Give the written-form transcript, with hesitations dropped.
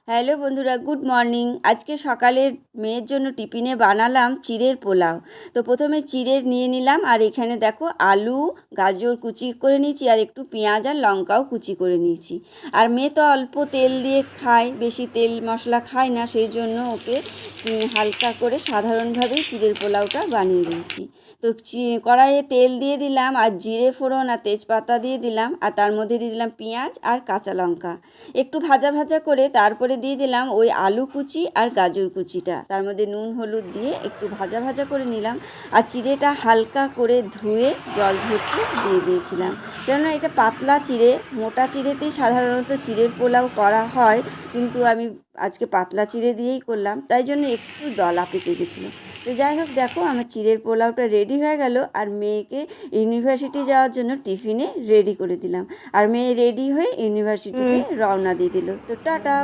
Hello বন্ধুরা, good morning. আজকে সকালের মেয়ের জন্য টিফিনে বানালাম চিড়ের পোলাও। তো প্রথমে চিড়ে নিয়ে নিলাম, আর এখানে দেখো আলু গাজর কুচি করে নিয়েছি, আর একটু পেঁয়াজ আর লঙ্কাও কুচি করে নিয়েছি। আর মেয়ে তো অল্প তেল দিয়ে খায়, বেশি তেল মশলা খায় না, সেই জন্য ওকে হালকা করে সাধারণভাবেই চিড়ের পোলাওটা বানিয়ে দিয়েছি। তো কড়াইয়ে তেল দিয়ে দিলাম, আর জিরে ফোড়ন আর তেজপাতা দিয়ে দিলাম, আর তার মধ্যে দিয়ে দিলাম পেঁয়াজ আর কাঁচা লঙ্কা। একটু ভাজা ভাজা করে তারপরে দিয়ে দিলাম ওই আলু কুচি আর গাজর কুচিটা, তার মধ্যে নুন হলুদ দিয়ে একটু ভাজা ভাজা করে নিলাম। আর চিড়েটা হালকা করে ধুয়ে জল ঝরতে দিয়ে দিয়েছিলাম, কেননা এটা পাতলা চিড়ে। মোটা চিড়েতেই সাধারণত চিড়ের পোলাও করা হয়, কিন্তু আমি আজকে পাতলা চিড়ে দিয়েই করলাম, তাই জন্য একটু দলা পেকে গেছিলো। তো যাই হোক, দেখো আমার চিড়ের পোলাওটা রেডি হয়ে গেল, আর মেয়েকে ইউনিভার্সিটি যাওয়ার জন্য টিফিনে রেডি করে দিলাম। আর মেয়ে রেডি হয়ে ইউনিভার্সিটিতে রওনা দিয়ে দিল। তো টাটা।